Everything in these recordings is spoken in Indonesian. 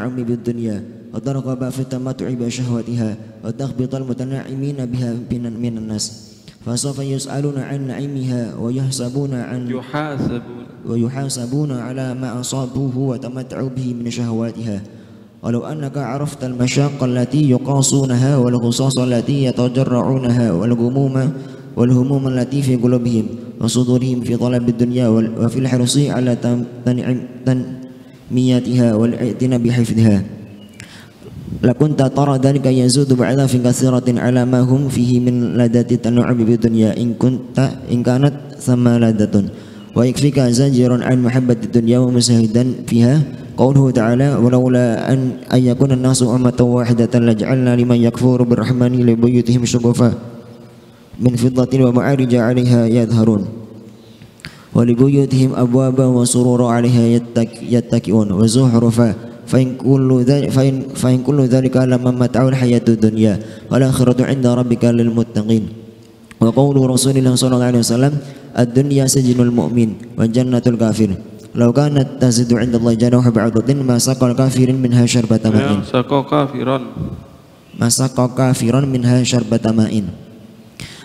التنعم بالدنيا وترغب في التمتع بشهوتها وتخبط المتنعمين بها من الناس فسوف يسألون عن نعيمها ويحاسبون على ما أصابوه وتمتعوا به من شهواتها ولو أنك عرفت المشاق التي يقاصونها والغصاص التي يتجرعونها والهموم التي في قلوبهم وصدورهم في طلب الدنيا وفي الحرص على تنميتها والاعتناء بحفظها لكنت ترى ذلك يزود بعض في كثيرة على ما هم فيه من لذة التنعم بالدنيا إن كانت ثم لذة ويكفيك زجر عن محبة الدنيا ومزهدا فيها قوله تعالى ولولا أن يكون الناس أمة واحدة لجعلنا لمن يكفر بالرحمن لبيوتهم سقفا من فضة ومعارج عليها يظهرون ولبيوتهم أبوابا وسرورا عليها يتكئون وزخرفا فإن كل ذلك لما متاع الحياة الدنيا والآخرة عند ربك للمتقين وقول رسول الله صلى الله عليه وسلم الدنيا سجن المؤمن وجنة الكافر لو كانت تزيد عند الله جناح بعوضة ما سقى الكافر منها شربة ماء منها شربة ماء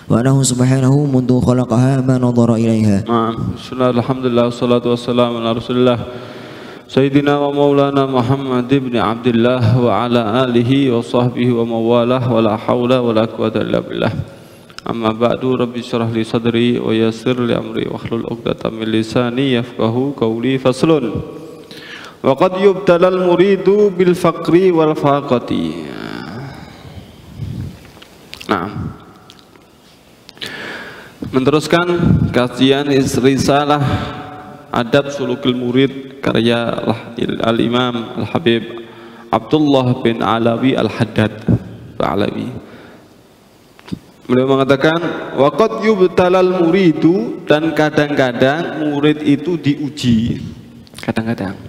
وأنه سبحانه منذ خلقها ما نظر إليها. بسم الله الحمد لله والصلاة والسلام على رسول الله سيدنا ومولانا محمد بن عبد الله وعلى آله وصحبه ومواله ولا حول ولا قوة إلا بالله أما بعد ربي اشرح لي صدري ويسر لي أمري واحلل عقدة من لساني يفقهوا قولي فصل وقد يبتلى المريد بالفقر والفاقة. Meneruskan kajian risalah Adab Sulukul Murid karya Al-Imam Al-Habib Abdullah bin Alawi Al-Haddad Alawi. Beliau mengatakan waqad yubtalal muridu, dan kadang-kadang murid itu diuji, kadang-kadang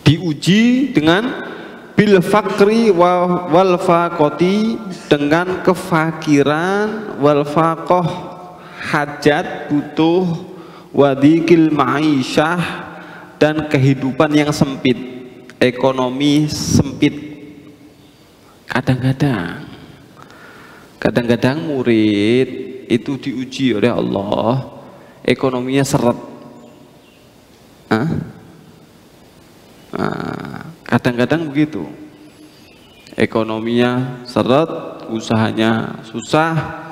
diuji dengan bil fakri wal faqati, dengan kefakiran, wal faqah hajat butuh, wadikil ma'isyah dan kehidupan yang sempit, ekonomi sempit. Kadang-kadang murid itu diuji oleh Allah, ekonominya seret. Kadang-kadang begitu, ekonominya seret, usahanya susah,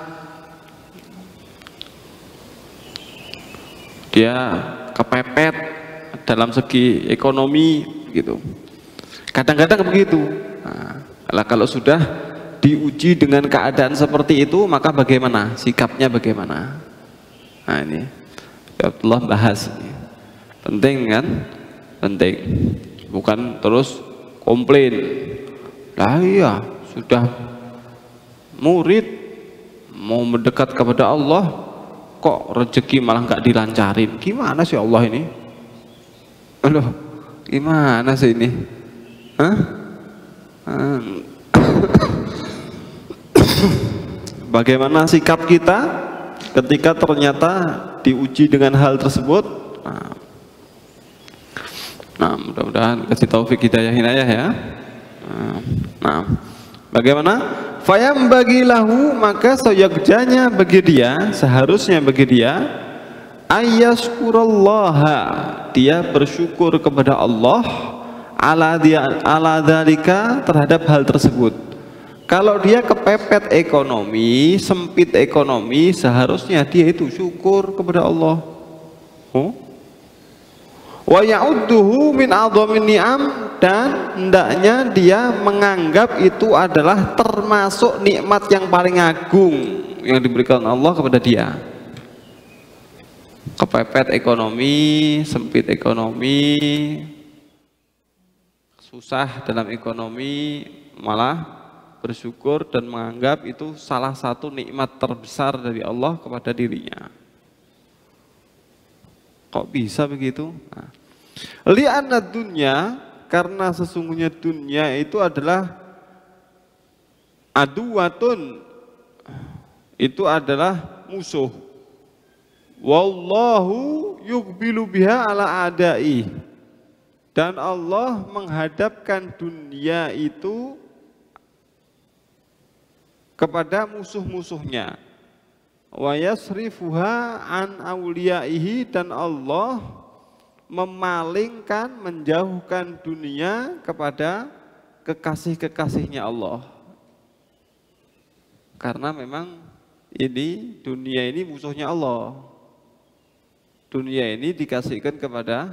dia kepepet dalam segi ekonomi gitu. Kadang-kadang begitu. Kalau sudah diuji dengan keadaan seperti itu, maka bagaimana sikapnya, bagaimana? Nah ini Abdullah bahas, penting kan? Penting, bukan terus komplain. Lah iya, sudah murid mau mendekat kepada Allah, kok rezeki malah nggak dilancarin? Gimana sih Allah ini? Loh, gimana sih ini? Bagaimana sikap kita ketika ternyata diuji dengan hal tersebut? Nah, mudah-mudahan kasih taufik hidayah ya. Bagaimana? Fayam bagilahu, maka seyogjanya bagi dia, seharusnya bagi dia, ayyashkurallaha, dia bersyukur kepada Allah, ala dzalika, terhadap hal tersebut. Kalau dia kepepet ekonomi, sempit ekonomi, seharusnya dia itu syukur kepada Allah. Wa ya'udduhu min a'dhamin ni'am, dan hendaknya dia menganggap itu adalah termasuk nikmat yang paling agung yang diberikan Allah kepada dia. Kepepet ekonomi, sempit ekonomi, susah dalam ekonomi, malah bersyukur dan menganggap itu salah satu nikmat terbesar dari Allah kepada dirinya. Kok bisa begitu? Li'anna dunya, karena sesungguhnya dunia itu adalah aduwatun, itu adalah musuh. Wallahu yuqbilu biha ala adai, Dan Allah menghadapkan dunia itu kepada musuh-musuhnya. Wa yasrifuha an awliyaihi, dan Allah memalingkan, menjauhkan dunia kepada kekasih-kekasihnya Allah. Karena memang ini dunia ini musuhnya Allah. Dunia ini dikasihkan kepada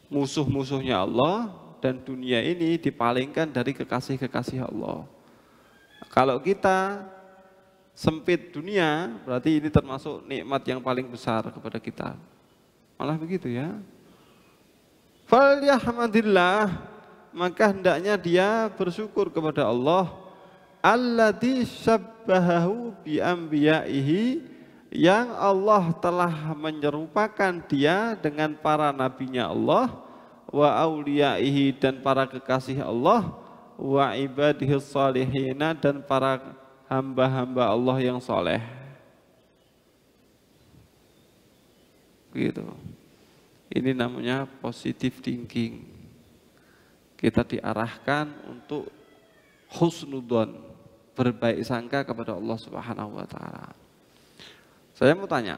musuh-musuhnya Allah, dan dunia ini dipalingkan dari kekasih-kekasih Allah. Kalau kita sempit dunia, berarti ini termasuk nikmat yang paling besar kepada kita. Malah begitu ya. Falyahmadillah, maka hendaknya dia bersyukur kepada Allah, alladzi syabbahahu bi anbiya'ihi, yang Allah telah menyerupakan dia dengan para nabinya Allah, wa auliyaihi, dan para kekasih Allah, wa ibadihis salihina, dan para hamba-hamba Allah yang soleh. Gitu. Ini namanya positive thinking. Kita diarahkan untuk husnudzon, berbaik sangka kepada Allah Subhanahu wa taala. Saya mau tanya.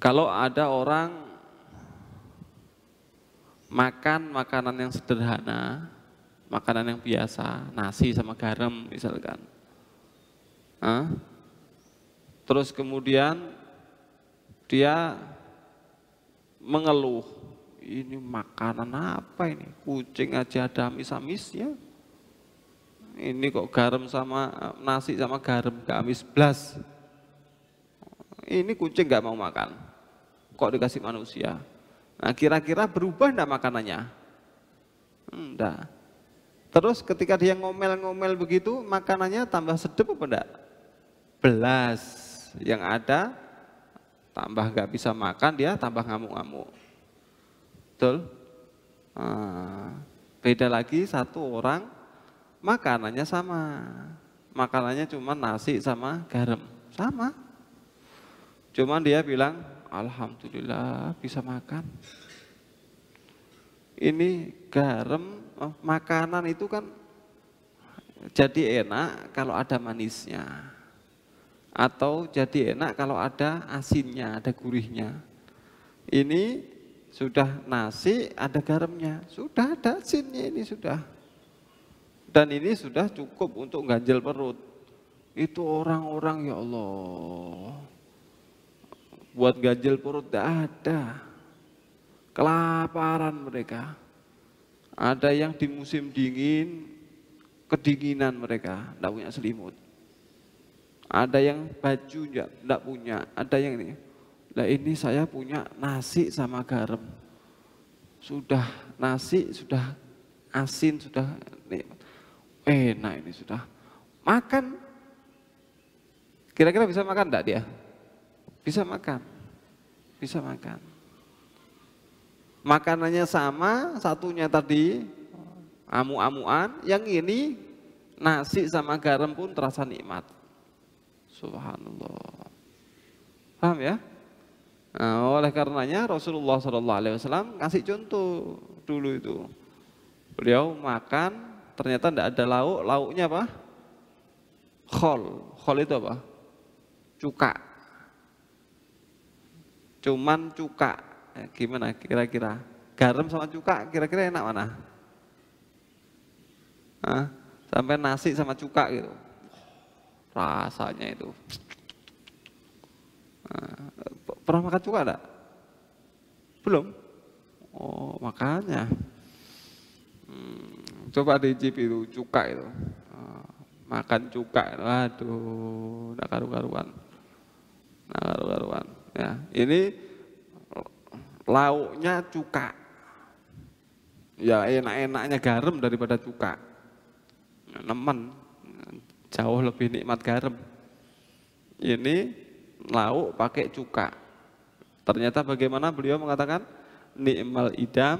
Kalau ada orang makan makanan yang sederhana, makanan yang biasa, nasi sama garam misalkan, terus kemudian dia mengeluh, ini makanan apa ini? Kucing aja ada amis-amisnya. Ini kok garam sama nasi sama garam gak amis blas. Ini kucing gak mau makan, kok dikasih manusia. Nah, kira-kira berubah enggak makanannya? Enggak. Terus ketika dia ngomel-ngomel begitu, makanannya tambah sedap apa enggak? Belas. Yang ada tambah gak bisa makan, dia tambah ngamuk-ngamuk. Betul? Beda lagi satu orang makanannya sama, makanannya cuma nasi sama garam, sama. Cuman dia bilang, alhamdulillah bisa makan. Ini garam, makanan itu kan jadi enak kalau ada manisnya, atau jadi enak kalau ada asinnya, ada gurihnya. Ini sudah nasi, ada garamnya, sudah ada asinnya, ini sudah. Dan ini sudah cukup untuk ganjel perut. Itu orang-orang, ya Allah, buat ganjel perut tidak ada. Kelaparan mereka. Ada yang di musim dingin, kedinginan mereka, tidak punya selimut. Ada yang baju tidak punya, ada yang ini. Nah, ini saya punya nasi sama garam. Sudah nasi, sudah asin, sudah enak, ini sudah makan. Kira-kira bisa makan enggak dia? Bisa makan. Bisa makan. Makanannya sama, satunya tadi amu-amuan, yang ini nasi sama garam pun terasa nikmat. Subhanallah. Paham ya? Nah, oleh karenanya Rasulullah SAW kasih contoh dulu itu. Beliau makan, ternyata tidak ada lauk, lauknya apa? Khol itu apa? Cuka. Cuman cuka. Gimana kira-kira? Garam sama cuka, kira-kira enak mana? Sampai nasi sama cuka gitu. Rasanya itu. Pernah makan cuka enggak? Belum? Oh, makanya. Coba dicip itu cuka itu. Makan cuka, waduh, enggak karu-karuan. Nah, karu-karuan. Ya, ini lauknya cuka. Ya enak-enaknya garam daripada cuka. Nemen, jauh lebih nikmat garam. Ini lauk pakai cuka. Ternyata bagaimana beliau mengatakan, nikmal idam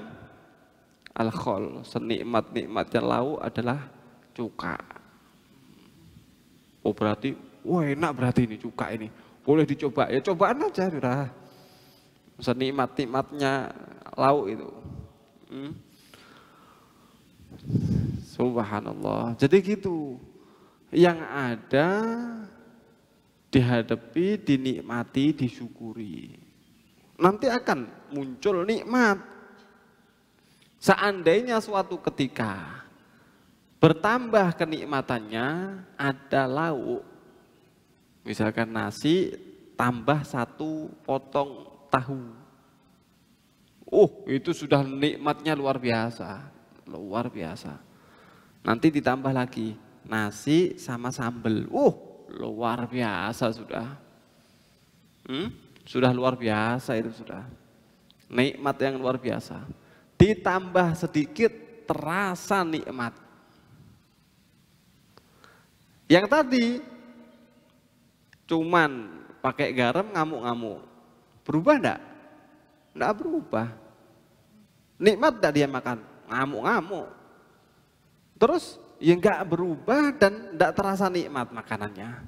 al-khol, senikmat-nikmatnya lauk adalah cuka. Oh berarti, wah enak berarti ini cuka ini. Boleh dicoba, ya cobaan aja sudah. Senikmat-nikmatnya lauk itu. Subhanallah. Jadi gitu. Yang ada dihadapi, dinikmati, disyukuri. Nanti akan muncul nikmat. Seandainya suatu ketika bertambah kenikmatannya, ada lauk, misalkan nasi tambah 1 potong tahu. Itu sudah nikmatnya luar biasa, luar biasa. Nanti ditambah lagi nasi sama sambal. Luar biasa sudah. Sudah luar biasa itu sudah. Nikmat yang luar biasa. Ditambah sedikit terasa nikmat. Yang tadi cuman pakai garam ngamuk-ngamuk. Berubah enggak? Enggak berubah. Nikmat enggak dia makan? Ngamuk-ngamuk. Terus ya enggak berubah dan enggak terasa nikmat makanannya.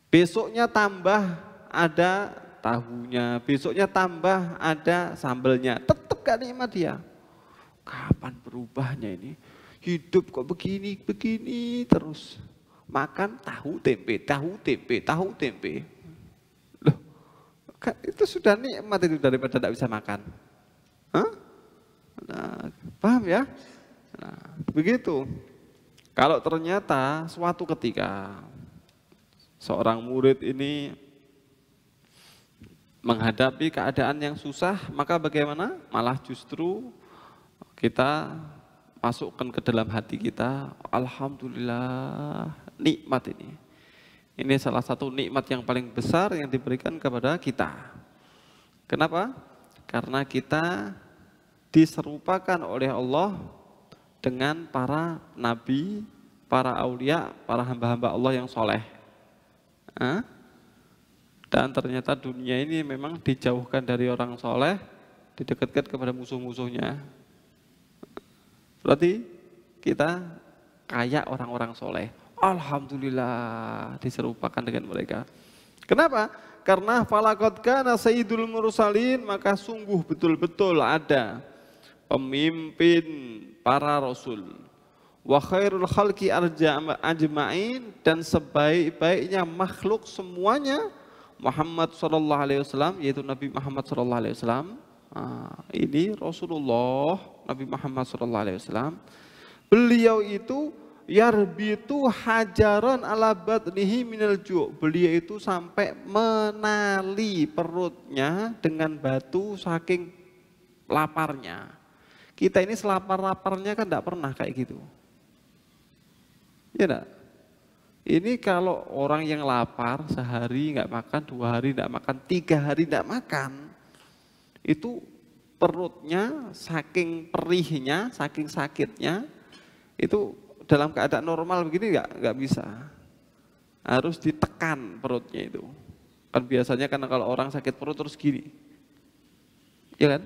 Besoknya tambah ada tahunya, besoknya tambah ada sambelnya. Tetap enggak nikmat dia. Kapan berubahnya ini? Hidup kok begini terus. Makan tahu tempe. Loh, kan itu sudah nikmat itu daripada tidak bisa makan. Nah, paham ya? Nah, begitu. Kalau ternyata suatu ketika seorang murid ini menghadapi keadaan yang susah, maka bagaimana? Malah justru kita masukkan ke dalam hati kita, alhamdulillah, nikmat ini. Ini salah satu nikmat yang paling besar yang diberikan kepada kita. Kenapa? Karena kita diserupakan oleh Allah dengan para nabi, para aulia, para hamba-hamba Allah yang soleh. Dan ternyata dunia ini memang dijauhkan dari orang soleh, didekatkan kepada musuh-musuhnya. Berarti kita kayak orang-orang soleh. Alhamdulillah diserupakan dengan mereka. Kenapa? Karena falaqad kana sayyidul mursalin, maka sungguh betul-betul ada pemimpin para rasul. Wa khairul khalqi ajma'in, dan sebaik-baiknya makhluk semuanya Muhammad sallallahu alaihi wasallam, yaitu Nabi Muhammad sallallahu alaihi wasallam. Ini Rasulullah Nabi Muhammad SAW. Beliau itu yarbitu hajaran ala batnihi minal ju'. Beliau itu sampai menali perutnya dengan batu saking laparnya. Kita ini selapar-laparnya kan tidak pernah kayak gitu. Ya enggak? Ini kalau orang yang lapar sehari nggak makan, 2 hari nggak makan, 3 hari nggak makan, itu perutnya saking perihnya, saking sakitnya, itu dalam keadaan normal begini nggak bisa. Harus ditekan perutnya itu. Kan biasanya kan kalau orang sakit perut terus gini, ya kan?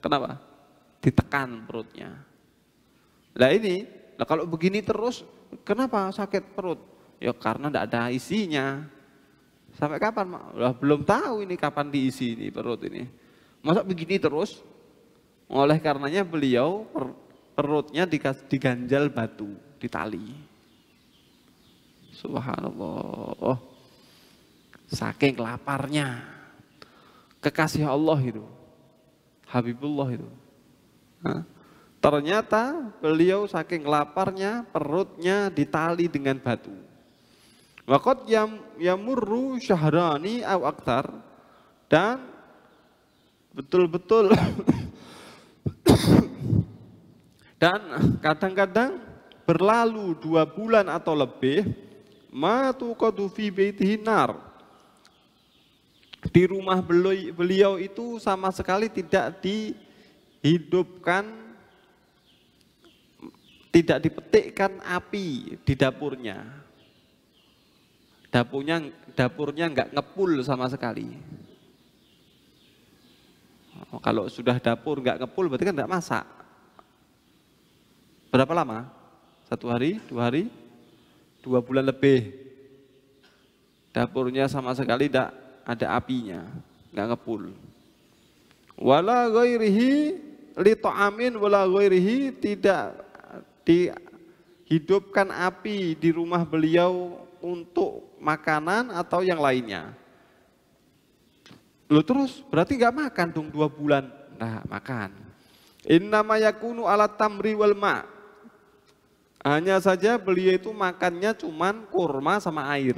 Kenapa? Ditekan perutnya. Kalau begini terus, kenapa sakit perut? Ya karena tidak ada isinya. Sampai kapan? Belum tahu ini kapan diisi ini perut ini. Masa begini terus? Oleh karenanya beliau perutnya diganjal batu, ditali. Subhanallah. Saking laparnya. Kekasih Allah itu. Habibullah itu. Ternyata beliau saking laparnya, perutnya ditali dengan batu. Waqad yamurru syahrani aw aktar, dan betul-betul dan kadang-kadang berlalu 2 bulan atau lebih, ma tuqadu fi baitihi nar. Di rumah beliau itu sama sekali tidak dihidupkan, tidak dipetikkan api di dapurnya. Dapurnya nggak ngepul sama sekali. Kalau sudah dapur nggak ngepul berarti kan nggak masak. Berapa lama? 1 hari, 2 hari, 2 bulan lebih. Dapurnya sama sekali tidak ada apinya, nggak ngepul. wala ghairihi li ta'amin wala ghairihi, tidak dihidupkan api di rumah beliau untuk makanan atau yang lainnya. Loh terus berarti nggak makan dong 2 bulan? Nah makan. Innama yakunu ala tamri wal ma'. Hanya saja beliau itu makannya cuman kurma sama air.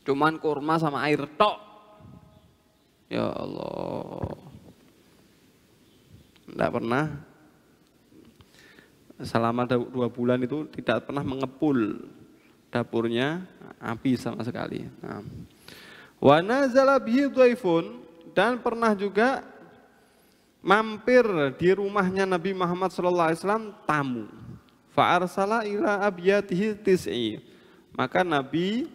Cuman kurma sama air tok. Ya Allah. Tidak pernah selama 2 bulan itu tidak pernah mengepul dapurnya api sama sekali. Nah. Wa nazala bihi dhaifun, dan pernah juga mampir di rumahnya Nabi Muhammad SAW tamu. Fa arsala ila abyatihi tis'i. Maka Nabi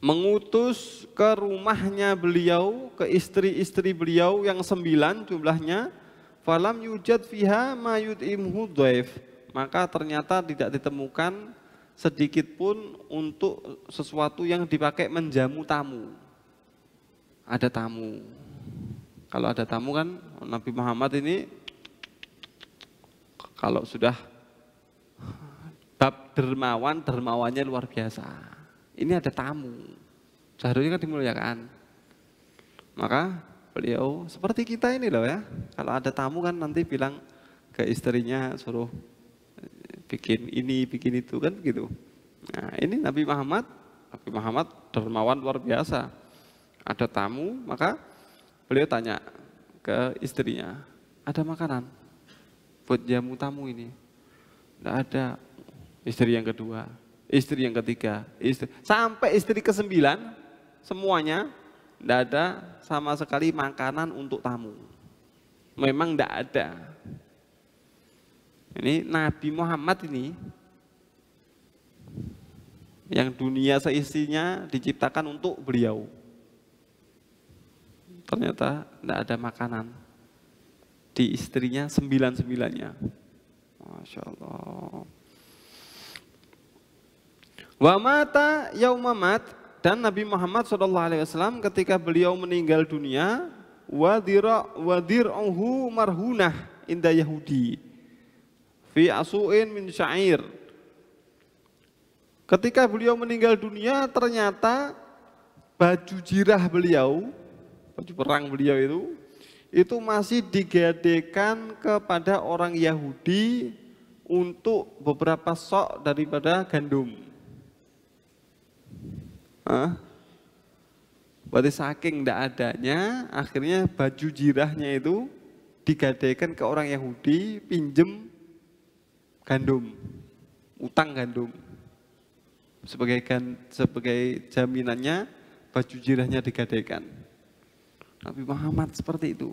mengutus ke rumahnya beliau, ke istri-istri beliau yang 9 jumlahnya. Falam yujad fiha ma yud'imhu dhaif. Maka ternyata tidak ditemukan sedikit pun untuk sesuatu yang dipakai menjamu tamu. Ada tamu. Kalau ada tamu kan Nabi Muhammad ini kalau sudah bab dermawan, dermawannya luar biasa. Ini ada tamu. Seharusnya kan dimuliakan. Maka beliau seperti kita ini loh ya. Kalau ada tamu kan nanti bilang ke istrinya suruh bikin ini, bikin itu kan begitu. Nah ini Nabi Muhammad dermawan luar biasa. Ada tamu, maka beliau tanya ke istrinya, ada makanan buat jamu tamu ini? Tidak ada. Istri yang kedua, istri yang ketiga, sampai istri ke-9 semuanya tidak ada sama sekali makanan untuk tamu. Memang tidak ada. Ini Nabi Muhammad ini yang dunia seisinya diciptakan untuk beliau. Ternyata tidak ada makanan di istrinya 9-9-nya. Masya Allah. Wa mata yaumamat, dan Nabi Muhammad SAW ketika beliau meninggal dunia, wadir'uhu marhunah inda Yahudi fi asu'in min syair. Ketika beliau meninggal dunia, ternyata baju jirah beliau, baju perang beliau itu masih digadekan kepada orang Yahudi untuk beberapa sok daripada gandum. Berarti saking tidak adanya, akhirnya baju jirahnya itu digadekan ke orang Yahudi, pinjem gandum, utang gandum. Sebagai jaminannya baju jirahnya digadaikan. Nabi Muhammad seperti itu.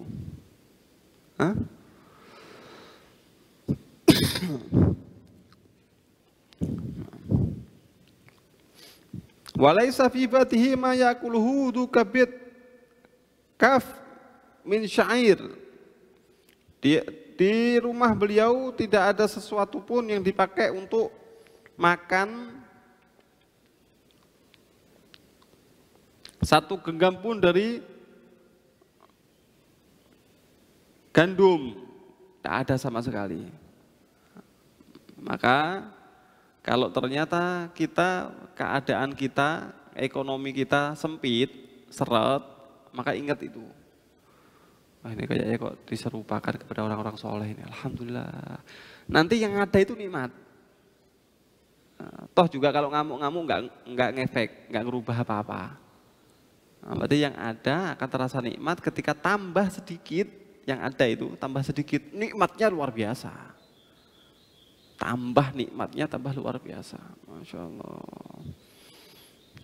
Walaisa fi batihi ma yakuluhu du kabit kaf min syair. Di rumah beliau tidak ada sesuatu pun yang dipakai untuk makan satu genggam pun dari gandum, tidak ada sama sekali. Maka kalau ternyata keadaan kita, ekonomi kita sempit, seret, maka ingat itu. Wah, ini kayaknya kok diserupakan kepada orang-orang soleh ini. Alhamdulillah. Nanti yang ada itu nikmat. Toh juga kalau ngamuk-ngamuk nggak ngefek, nggak ngerubah apa-apa. Nah, berarti yang ada akan terasa nikmat ketika tambah sedikit, yang ada itu tambah sedikit, nikmatnya luar biasa. Tambah nikmatnya tambah luar biasa. Masya Allah.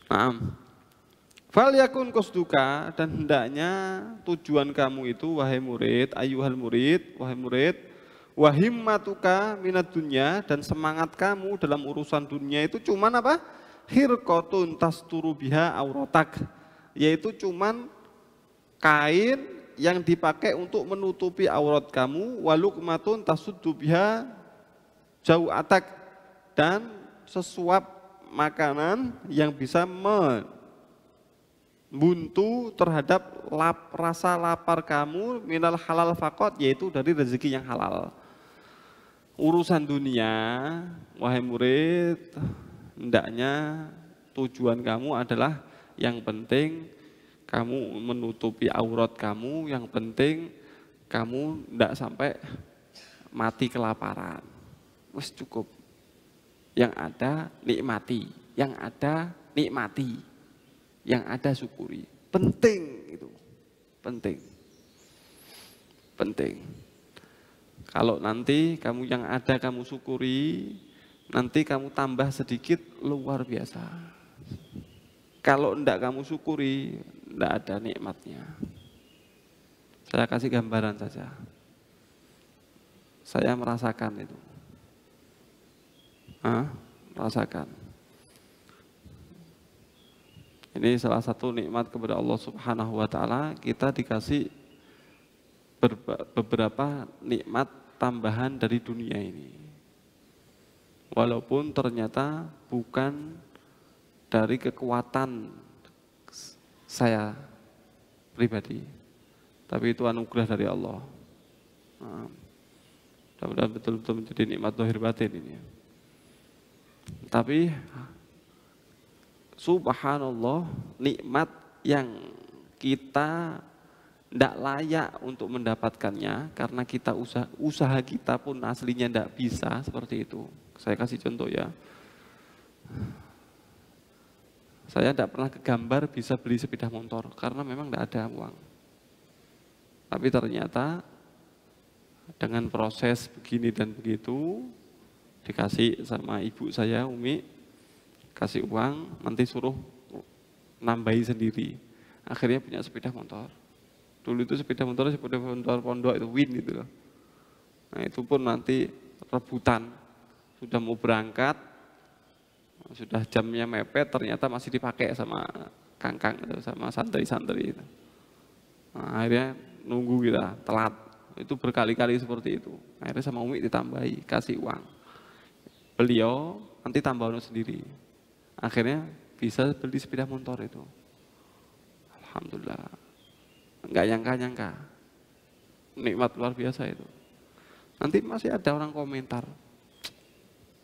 Nah, fal yakun qasduka, dan hendaknya tujuan kamu itu wahai murid, ayyuhal murid, wahai murid, wahimmatuka minad dunya, dan semangat kamu dalam urusan dunia itu cuman apa? Hirqatun tasturu biha auratak, yaitu cuman kain yang dipakai untuk menutupi aurat kamu, walukmatun tasuddu biha jau'atak, dan sesuap makanan yang bisa buntu terhadap rasa lapar kamu minal halal fakot, yaitu dari rezeki yang halal. Urusan dunia, wahai murid, hendaknya tujuan kamu adalah yang penting kamu menutupi aurat kamu, yang penting kamu tidak sampai mati kelaparan. Wes cukup. Yang ada nikmati, yang ada nikmati, yang ada syukuri. Penting itu, penting, penting. Kalau nanti kamu yang ada kamu syukuri, nanti kamu tambah sedikit luar biasa. Kalau enggak kamu syukuri, enggak ada nikmatnya. Saya kasih gambaran saja. Saya merasakan itu. Merasakan. Ini salah satu nikmat kepada Allah Subhanahu wa taala, kita dikasih beberapa nikmat tambahan dari dunia ini. Walaupun ternyata bukan dari kekuatan saya pribadi, tapi itu anugerah dari Allah. Mudah-mudahan betul-betul menjadi nikmat zahir batin ini. Tapi subhanallah, nikmat yang kita tidak layak untuk mendapatkannya karena kita usaha kita pun aslinya tidak bisa seperti itu. Saya kasih contoh ya. Saya tidak pernah kegambar bisa beli sepeda motor karena memang tidak ada uang. Tapi ternyata dengan proses begini dan begitu, dikasih sama ibu saya, Umi, kasih uang, nanti suruh nambahi sendiri. Akhirnya punya sepeda motor. Dulu itu sepeda motor pondok itu Win gitu loh. Nah itu pun nanti rebutan, sudah mau berangkat, sudah jamnya mepet, ternyata masih dipakai sama kangkang itu, sama santri-santri itu. Nah, akhirnya nunggu kita telat, itu berkali-kali seperti itu. Akhirnya sama Umi ditambahi, kasih uang. Beliau nanti tambahin sendiri. Akhirnya bisa beli sepeda motor itu. Alhamdulillah. Enggak nyangka-nyangka. Nikmat luar biasa itu. Nanti masih ada orang komentar,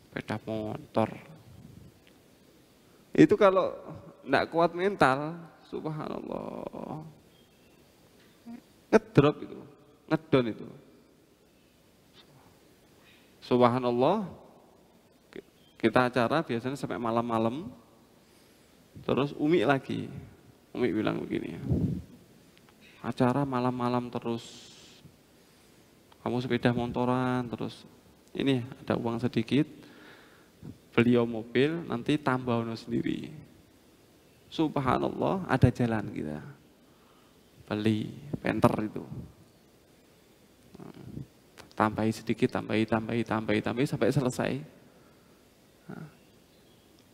sepeda motor. Itu kalau enggak kuat mental, subhanallah, ngedrop itu, ngedon itu. Subhanallah, kita acara biasanya sampai malam-malam, terus Umi lagi. Umi bilang begini, acara malam-malam terus, kamu sepeda motoran terus, ini ada uang sedikit, beliau mobil, nanti tambah sendiri. Subhanallah, ada jalan kita beli penter itu, tambahi sedikit, tambahi sampai selesai.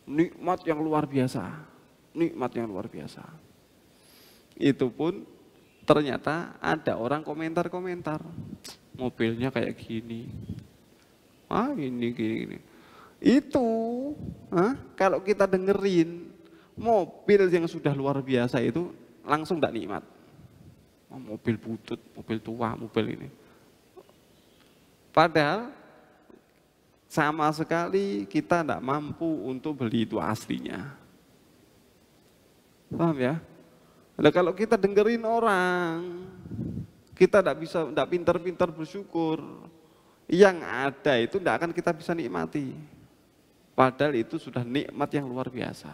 Nikmat yang luar biasa, nikmat yang luar biasa. Itu pun ternyata ada orang komentar-komentar, mobilnya kayak gini, ini gini. Itu kalau kita dengerin, mobil yang sudah luar biasa itu langsung tidak nikmat. Mobil butut, mobil tua, mobil ini. Padahal sama sekali kita tidak mampu untuk beli itu aslinya. Paham ya? Nah, kalau kita dengerin orang, kita tidak pintar-pintar bersyukur. Yang ada itu tidak akan kita bisa nikmati. Padahal itu sudah nikmat yang luar biasa.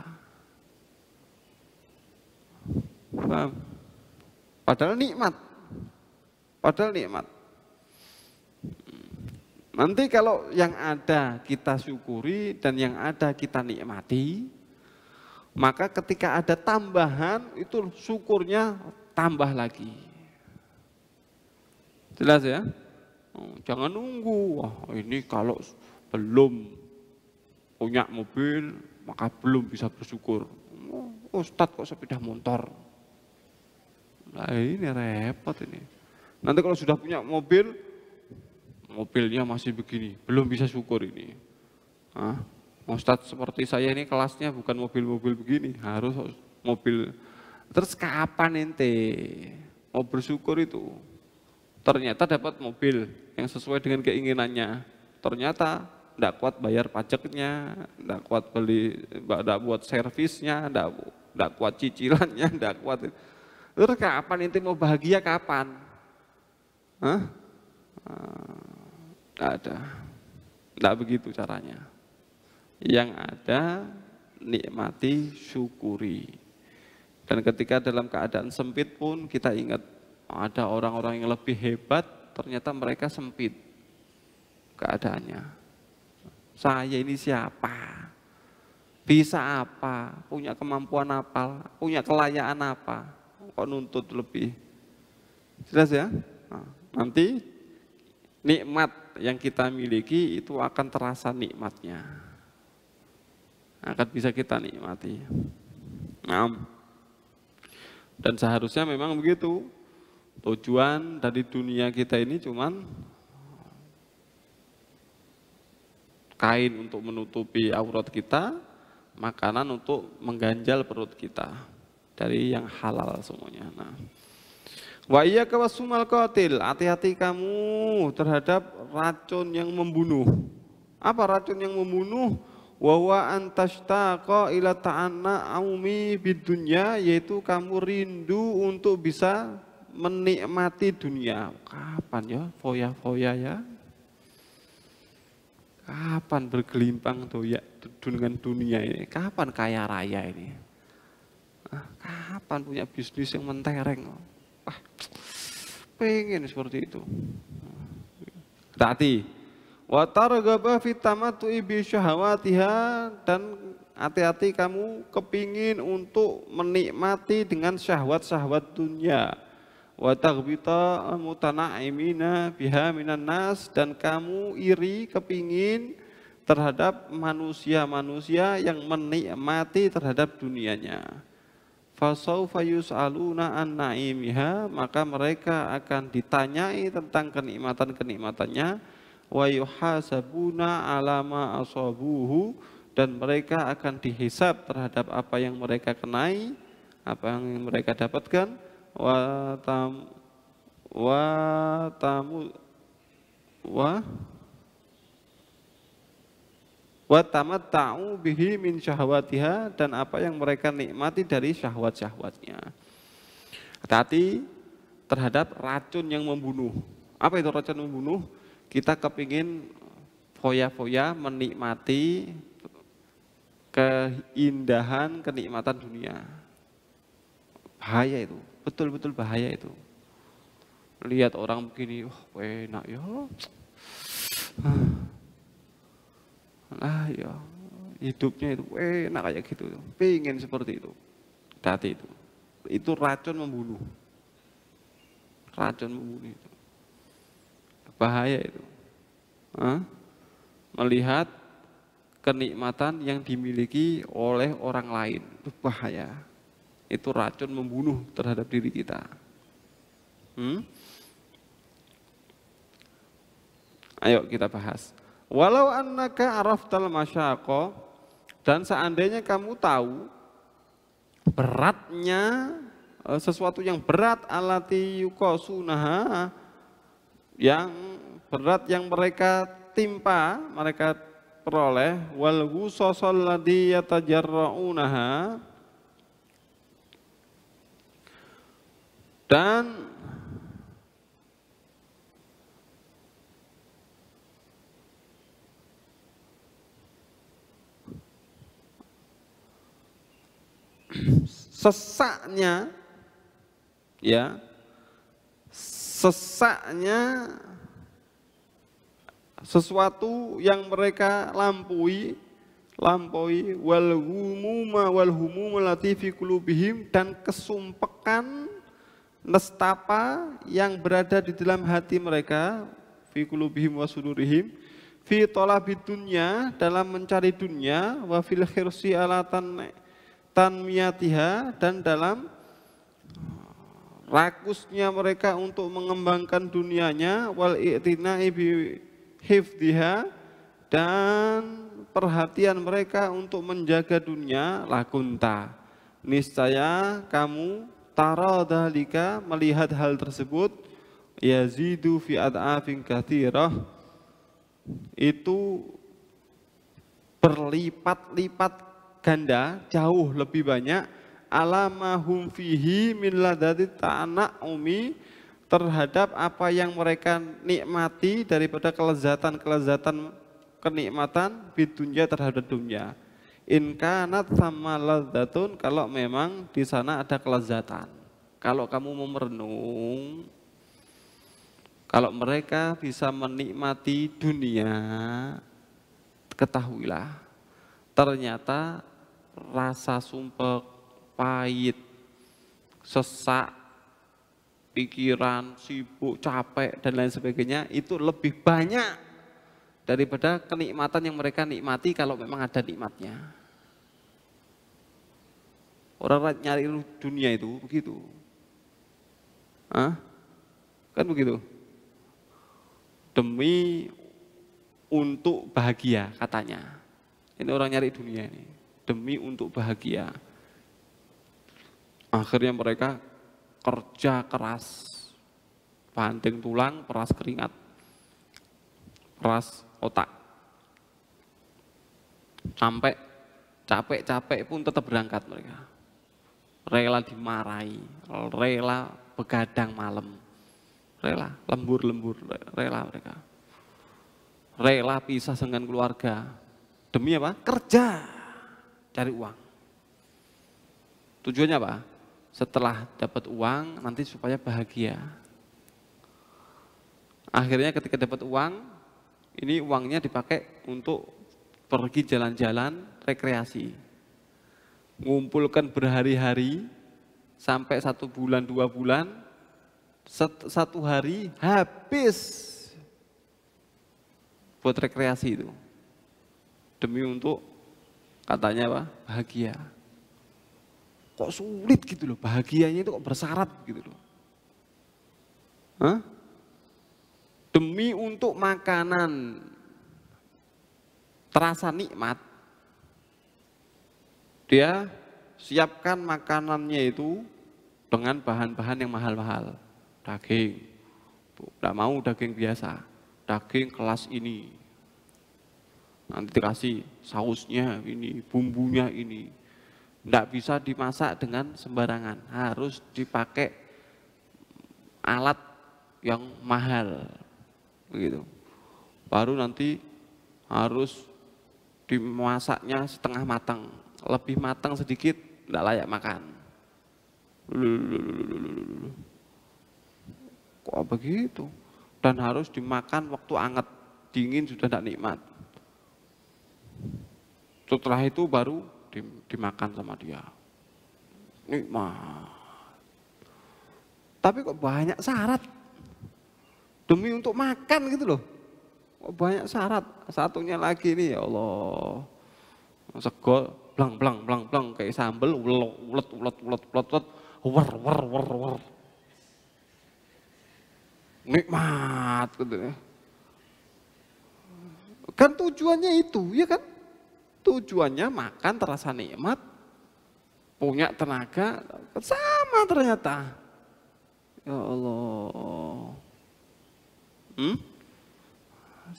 Paham? Padahal nikmat. Padahal nikmat. Nanti kalau yang ada kita syukuri dan yang ada kita nikmati, maka ketika ada tambahan itu syukurnya tambah lagi. Jelas ya? Jangan nunggu, wah ini kalau belum punya mobil maka belum bisa bersyukur. Ustadz kok sepeda motor? Nah ini repot ini. Nanti kalau sudah punya mobil, mobilnya masih begini, belum bisa syukur ini. Ustadz seperti saya ini kelasnya bukan mobil-mobil begini, harus mobil Terus kapan ente mau bersyukur itu? Ternyata dapat mobil yang sesuai dengan keinginannya. Ternyata tidak kuat bayar pajaknya, tidak kuat beli, tidak buat servisnya, tidak kuat cicilannya, tidak kuat. Terus kapan ente mau bahagia kapan? Hah? Tidak ada. Tidak begitu caranya. Yang ada nikmati, syukuri. Dan ketika dalam keadaan sempit pun kita ingat ada orang-orang yang lebih hebat, ternyata mereka sempit keadaannya. Saya ini siapa? Bisa apa? Punya kemampuan apa? Punya kelayaan apa? Kok nuntut lebih? Jelas ya? Nah, nanti nikmat yang kita miliki itu akan terasa nikmatnya. Akan bisa kita nikmati. Nah, dan seharusnya memang begitu. Tujuan dari dunia kita ini cuman kain untuk menutupi aurat kita, makanan untuk mengganjal perut kita dari yang halal semuanya. Nah, wa iyyaka wasumal qatil, hati-hati kamu terhadap racun yang membunuh. Apa racun yang membunuh? Wa wa antashtaqa ila ta'anna'umi bidunya, yaitu kamu rindu untuk bisa menikmati dunia. Kapan ya foya-foya ya? Kapan bergelimpang doya dengan dunia ini? Kapan kaya raya ini? Kapan punya bisnis yang mentereng? Pengen seperti itu. Hati-hati. Wa targhaba fit tamattu'i bi syahawatiha, dan hati-hati kamu kepingin untuk menikmati dengan syahwat-syahwat dunia. Wa taghbita mutana'imina biha minan nas, dan kamu iri kepingin terhadap manusia-manusia yang menikmati terhadap dunianya. Fasaufa yus'aluna an na'imiha, maka mereka akan ditanyai tentang kenikmatan-kenikmatannya. Wa yuhasabuna ala ma asabuhu, dan mereka akan dihisab terhadap apa yang mereka kenai, apa yang mereka dapatkan. Wa tamatta'u bihi min syahwatiha, dan apa yang mereka nikmati dari syahwat-syahwatnya. Hati-hati terhadap racun yang membunuh. Apa itu racun membunuh? Kita kepingin foya-foya menikmati keindahan, kenikmatan dunia. Bahaya itu, betul-betul bahaya itu. Lihat orang begini, enak ya. Ya, hidupnya itu enak kayak gitu. Pengen seperti itu. Hati itu. Itu racun membunuh. Racun membunuh itu. Bahaya itu. Melihat kenikmatan yang dimiliki oleh orang lain, itu bahaya. Itu racun membunuh terhadap diri kita. Ayo kita bahas. Walau annaka araftal masyaqqa, dan seandainya kamu tahu beratnya sesuatu yang berat, alati yuqasunaha, yang berat yang mereka timpa, mereka peroleh, wal ghusasal ladzi yatajarraunaha, dan sesaknya, ya, sesaknya sesuatu yang mereka lampaui, wal humuma lati fi qulubihim, dan kesumpekan, nestapa yang berada di dalam hati mereka, fi qulubihim wa sudurihim, fi talabid dunya, dalam mencari dunia, wa fil khirsi ala tanmiyatiha, dan dalam rakusnya mereka untuk mengembangkan dunianya, wal i'tina'i bi hifdhiha, dan perhatian mereka untuk menjaga dunia, lakunta, niscaya kamu tara dalika melihat hal tersebut yazidu fi ad'afin katsirah itu berlipat-lipat ganda jauh lebih banyak alamahum fihi min ladati ta'na'umi terhadap apa yang mereka nikmati daripada kelezatan-kelezatan kenikmatan di dunia terhadap dunia. In kanat sama ladzatun kalau memang di sana ada kelezatan. Kalau kamu mau merenung, kalau mereka bisa menikmati dunia, ketahuilah ternyata rasa sumpek, pahit, sesak, pikiran, sibuk, capek dan lain sebagainya itu lebih banyak daripada kenikmatan yang mereka nikmati kalau memang ada nikmatnya. Orang nyari dunia itu begitu. Hah? Kan begitu. Demi untuk bahagia katanya. Ini orang nyari dunia ini. Demi untuk bahagia. Akhirnya mereka kerja keras. Banting tulang, peras keringat. Peras otak. Sampai capek-capek pun tetap berangkat mereka. Rela dimarahi, rela begadang malam, rela lembur-lembur, rela mereka. Rela pisah dengan keluarga. Demi apa? Kerja, cari uang. Tujuannya apa? Setelah dapat uang, nanti supaya bahagia. Akhirnya ketika dapat uang, ini uangnya dipakai untuk pergi jalan-jalan, rekreasi. Ngumpulkan berhari-hari, sampai 1 bulan, 2 bulan, 1 hari habis buat rekreasi itu. Demi untuk katanya apa? Bahagia. Kok sulit gitu loh, bahagianya itu kok bersyarat gitu loh. Hah? Demi untuk makanan terasa nikmat, dia siapkan makanannya itu dengan bahan-bahan yang mahal-mahal. Daging, tidak mau daging biasa, daging kelas ini. Nanti dikasih sausnya ini, bumbunya ini. Tidak bisa dimasak dengan sembarangan, harus dipakai alat yang mahal. Begitu. Baru nanti harus dimasaknya setengah matang. Lebih matang sedikit, tidak layak makan. Kok begitu? Dan harus dimakan waktu hangat, dingin sudah tidak nikmat. Setelah itu baru dimakan sama dia. Nikmat. Tapi kok banyak syarat. Demi untuk makan gitu loh. Kok banyak syarat. Satunya lagi nih, ya Allah. Sego blang kayak sambel ulet war. Nikmat gitu ya. Kan tujuannya itu, ya kan? Tujuannya makan terasa nikmat, punya tenaga, sama ternyata. Ya Allah.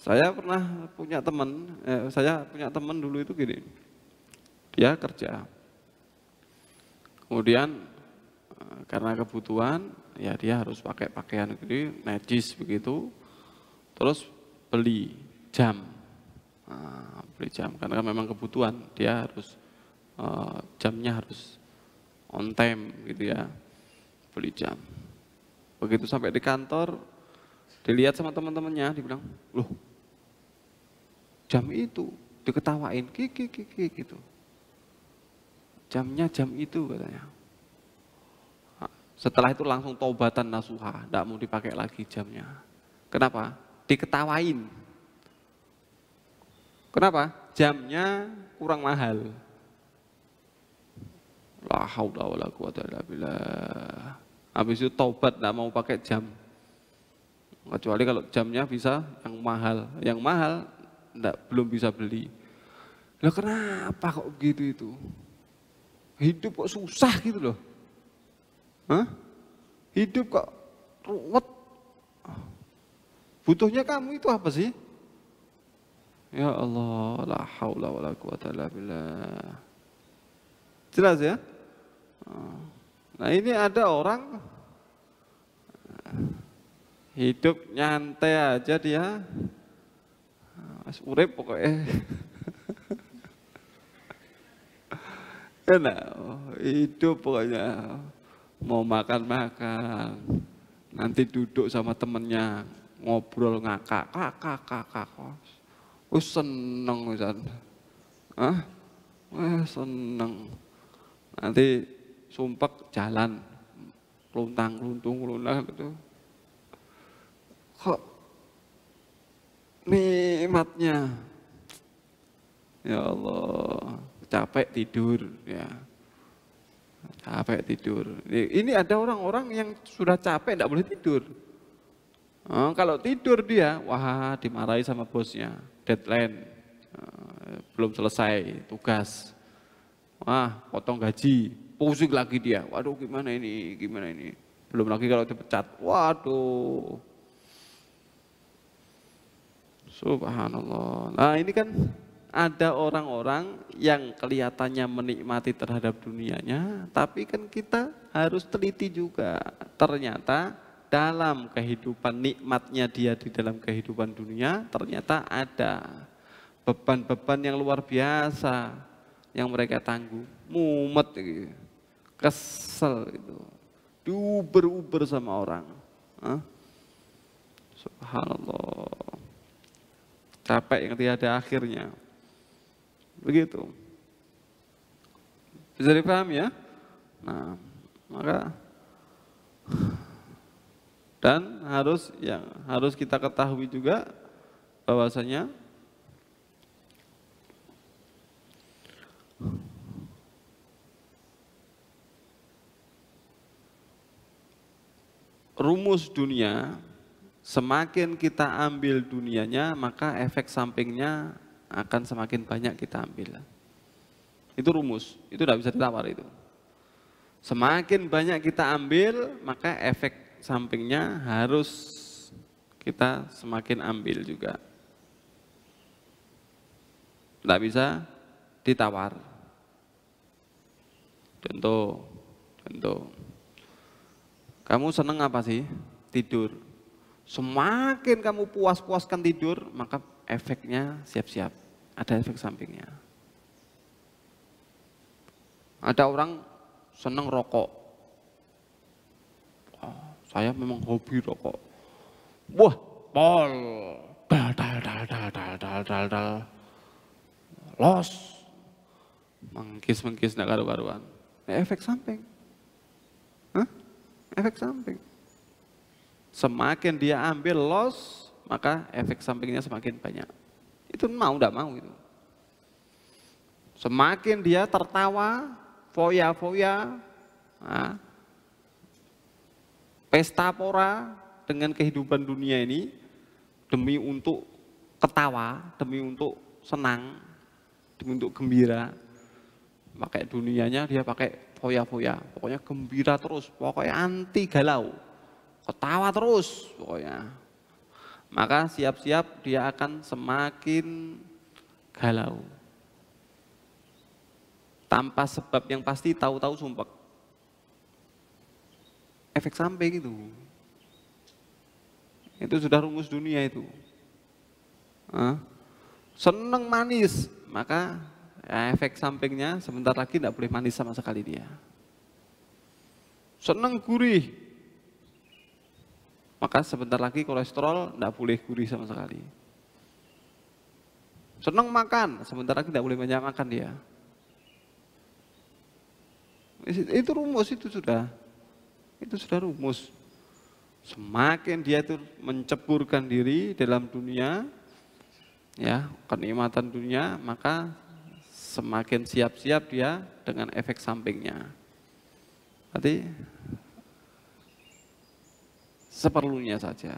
Saya pernah punya teman dulu itu gini. Dia kerja, kemudian karena kebutuhan ya dia harus pakai pakaian gini najis begitu, terus beli jam, karena memang kebutuhan dia harus jamnya harus on time gitu ya, beli jam. Begitu sampai di kantor dilihat sama teman-temannya, dibilang loh jam itu, diketawain gitu. Jamnya jam itu katanya. Setelah itu langsung taubatan nasuha, tidak mau dipakai lagi jamnya. Kenapa? Diketawain. Kenapa? Jamnya kurang mahal. La haula wala quwata illa billah. Habis itu taubat tidak mau pakai jam. Kecuali kalau jamnya bisa yang mahal. Yang mahal belum bisa beli. Loh kenapa kok begitu itu? hidup kok susah gitu loh. Hah? Hidup kok ruwet. Butuhnya kamu itu apa sih? Ya Allah, la haula wala quwata illa billah. Jelas ya? Nah ini ada orang hidup nyantai aja dia, urip pokoknya. Enak, hidup pokoknya mau makan-makan, nanti duduk sama temennya ngobrol ngakak, kakak, seneng Ustaz. Seneng. Nanti sumpek jalan, luntang gitu. Kok nikmatnya, ya Allah, capek tidur ya. Capek tidur. Ini ada orang-orang yang sudah capek tidak boleh tidur. Kalau tidur dia, wah dimarahi sama bosnya, deadline, belum selesai tugas, wah potong gaji, pusing lagi dia, waduh gimana ini, belum lagi kalau dipecat, waduh, subhanallah. Nah ini kan ada orang-orang yang kelihatannya menikmati terhadap dunianya, tapi kan kita harus teliti juga, ternyata dalam kehidupan nikmatnya dia di dalam kehidupan dunia ternyata ada beban-beban yang luar biasa yang mereka tanggung, mumet gitu, kesel gitu, diuber-uber sama orang. Subhanallah, capek yang tiada akhirnya. Begitu, bisa dipahami ya? Nah, maka dan harus kita ketahui juga bahwasanya rumus dunia, semakin kita ambil dunianya, maka efek sampingnya akan semakin banyak kita ambil. Itu rumus, itu tidak bisa ditawar itu. Semakin banyak kita ambil, maka efek sampingnya harus kita semakin ambil juga. Tidak bisa ditawar. Contoh. Kamu seneng apa sih? Tidur. Semakin kamu puas-puaskan tidur, maka efeknya siap-siap. Ada efek sampingnya. Ada orang seneng rokok. Saya memang hobi rokok. Wah, pol, dal, los, mengkis nggak karu-karuan. Efek samping, efek samping. Semakin dia ambil los, maka efek sampingnya semakin banyak. Itu mau tidak mau itu. Semakin dia tertawa, foya-foya, pesta pora dengan kehidupan dunia ini demi untuk ketawa, demi untuk senang, demi untuk gembira. Pakai dunianya dia pakai foya-foya, pokoknya gembira terus, pokoknya anti galau, ketawa terus pokoknya. Maka siap-siap dia akan semakin galau. Tanpa sebab yang pasti, tahu-tahu sumpek. Efek samping itu sudah rumus dunia itu. Seneng manis, maka efek sampingnya sebentar lagi tidak boleh manis sama sekali dia. Seneng gurih, maka sebentar lagi kolesterol tidak boleh gurih sama sekali. Seneng makan, sebentar lagi tidak boleh banyak makan dia. Itu rumus, itu sudah rumus. Semakin dia itu menceburkan diri dalam dunia, ya kenikmatan dunia, maka semakin siap-siap dia dengan efek sampingnya. Berarti seperlunya saja,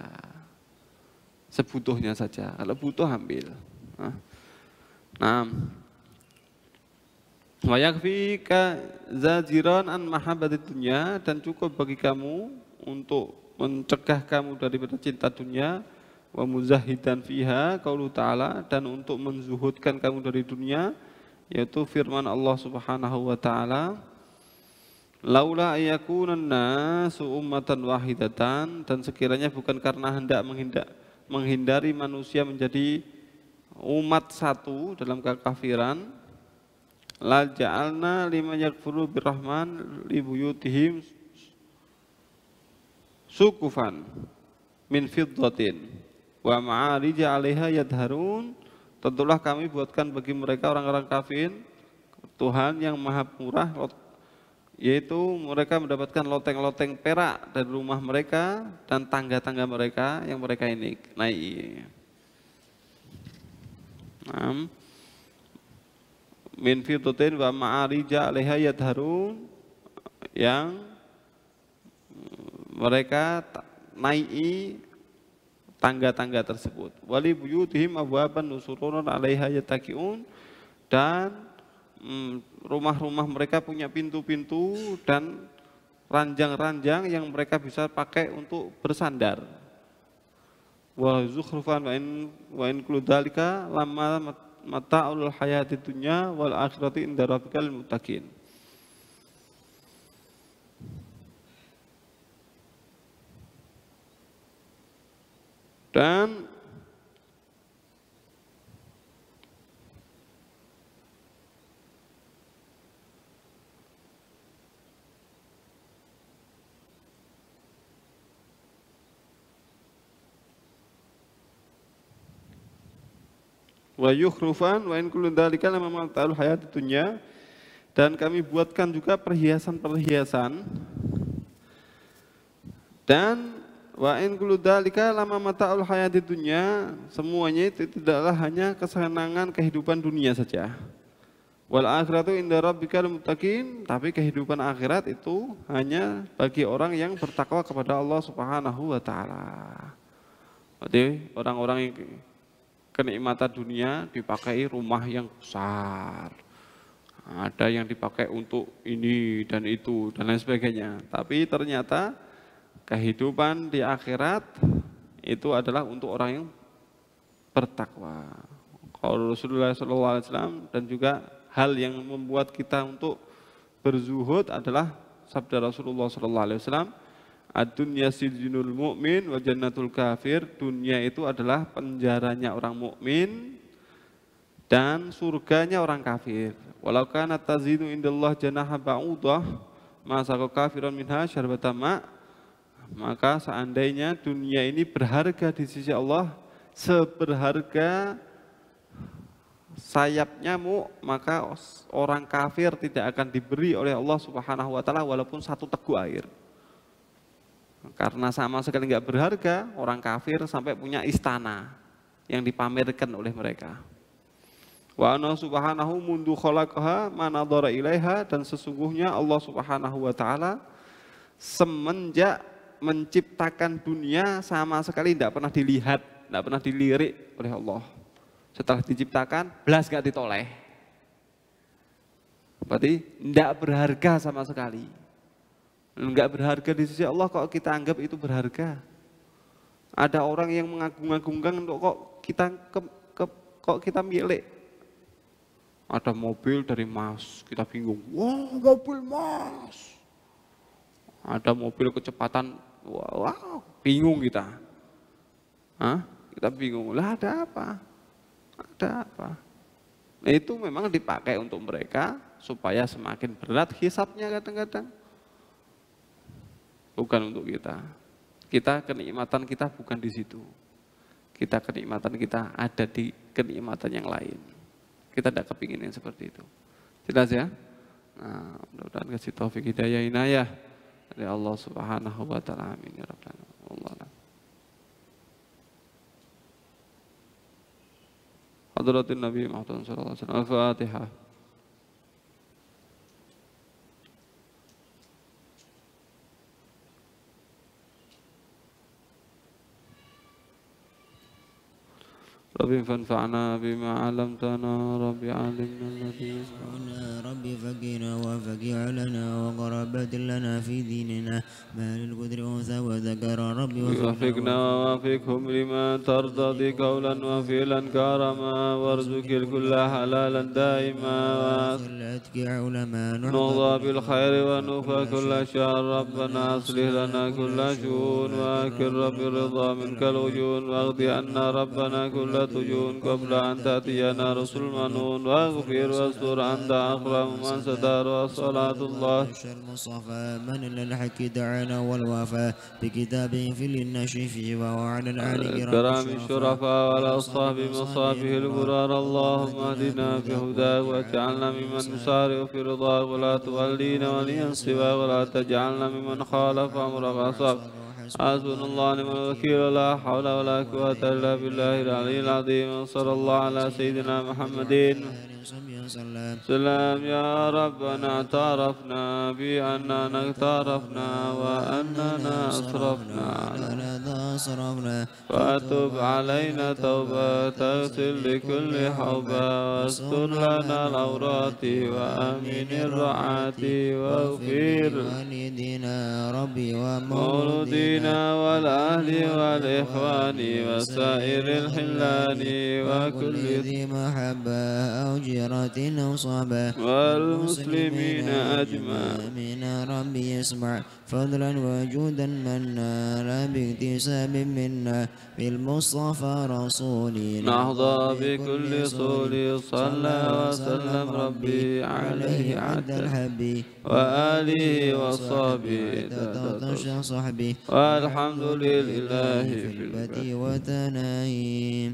sebutuhnya saja. Kalau butuh ambil. Nah, Wa yakfika zajiran an mahabbatid dunya, dan cukup bagi kamu untuk mencegah kamu daripada cinta dunia, wa muzahidan fiha qaulu ta'ala, dan untuk menzuhudkan kamu dari dunia, yaitu firman Allah Subhanahu wa taala, laula ayakunan nasu ummatan wahidatan, dan sekiranya bukan karena hendak menghindari manusia menjadi umat satu dalam kekafiran, la ja'alna liman yakfuru birrahman li buyutihim sukufan min fiddatin wa ma'arija 'alaiha yadharun, tentulah kami buatkan bagi mereka orang-orang kafir Tuhan yang maha murah, yaitu mereka mendapatkan loteng-loteng perak dari rumah mereka dan tangga-tangga mereka yang mereka ini naik. Min fiddatin wa ma'arija 'alaiha yadharun, yang mereka naiki tangga-tangga tersebut. Wali buyutihim abwaban nusurun 'alaiha yattaqiun, dan rumah-rumah mereka punya pintu-pintu dan ranjang-ranjang yang mereka bisa pakai untuk bersandar. Wa zukhrufan wa in kullu dzalika lamma mata'ul hayatid dunya wal akhirati inda rabbikal muttaqin. Dan wa yukhrufan wa in kullu dzalika lamma mata'ul hayatid dunya, dan kami buatkan juga perhiasan-perhiasan, dan wa in kullu dzalika lamma mata'ul hayatid dunya, semuanya itu tidaklah hanya kesenangan kehidupan dunia saja. Wal akhiratu inda rabbikal muttaqin, tapi kehidupan akhirat itu hanya bagi orang yang bertakwa kepada Allah Subhanahu wa taala. Berarti orang-orang yang kenikmatan dunia dipakai rumah yang besar, ada yang dipakai untuk ini dan itu dan lain sebagainya, tapi ternyata kehidupan di akhirat itu adalah untuk orang yang bertakwa. Kalau Rasulullah SAW, dan juga hal yang membuat kita untuk berzuhud adalah sabda Rasulullah SAW, ad-dunya sijnul mu'min wa jannatul kafir, dunia itu adalah penjaranya orang mukmin dan surganya orang kafir. Walau kana tazinu indallah janaha ba'udah ma saqa kafiran minha syarbata ma', maka seandainya dunia ini berharga di sisi Allah seberharga sayap nyamuk, maka orang kafir tidak akan diberi oleh Allah Subhanahu wa taala walaupun satu teguk air. Karena sama sekali nggak berharga, orang kafir sampai punya istana yang dipamerkan oleh mereka. Wa ana subhanahu mundu khalaqaha manadhara ilaiha, dan sesungguhnya Allah Subhanahu wa taala semenjak menciptakan dunia sama sekali tidak pernah dilihat, tidak pernah dilirik oleh Allah. Setelah diciptakan, belas nggak ditoleh. Berarti tidak berharga sama sekali. Enggak berharga di sisi Allah, kok kita anggap itu berharga. Ada orang yang mengagung-agungkan untuk kok kita milik. Ada mobil dari emas, kita bingung. Wah, mobil emas. Ada mobil kecepatan, wow, bingung kita. Hah? Kita bingung. Lah ada apa? Ada apa? Nah, itu memang dipakai untuk mereka supaya semakin berat hisabnya kadang-kadang. Bukan untuk kita. Kita kenikmatan kita bukan di situ. Kita kenikmatan kita ada di kenikmatan yang lain. Kita tidak kepingin yang seperti itu. Jelas ya? Nah, mudah-mudahan kasih taufik hidayah inayah dari Allah Subhanahu wa taala. Amin ya rabbal alamin. Hadratin Nabi Muhammad sallallahu alaihi wasallam. Al-Fatihah. رب فانفعنا بما علمتنا رب علمنا الذي ينفعنا رب فقنا وفقي علنا وقربت لنا في ديننا ما للقدر أنثى وذكر رب وفقنا ووفقهم لما ترتضي قولا وفعلا كرما وارزق الكل حلالا دائما وخلتك علماء نهضى بالخير ونوفى كل شر ربنا أصلح لنا كل شؤون وأكل رب الرضا منك الوجون واغضي عنا ربنا كل تجون قبل أن تأتينا رسل منون واغفر واستر أنت أكرم من ستار وصلاة الله المصطفى من للحق دعانا والوفاء بكتابه في للنشف وعلى العلي الكرام الشرفاء والأصحاب مصافه البرار اللهم اهدنا بهداك واجعلنا ممن نسارع في رضاك ولا تولينا وليا سواك ولا تجعلنا ممن خالف أمرك وعصاك حسبنا الله ونعم الوكيل لا حول ولا قوة إلا بالله العلي العظيم وصلى الله على سيدنا محمد سلام يا ربنا اعترفنا بأننا اقترفنا وأننا أسرفنا فتب علينا توبة تغسل لكل حوبة واستر لنا العورات وأمن الرعاة واغفر والدينا ربي ومولودينا والأهل والإخوان وسائر الحلان وكل ذي محبة أو جيرة أو صحبة والمسلمين أجمعين من ربي اسمع فضلا وجودا منا لا باكتساب منا بالمصطفى رسولنا نحظى بكل صول صلى وسلم ربي عليه عد الحبي وآله وصحبه صحبي والحمد لله في البدي وتناهي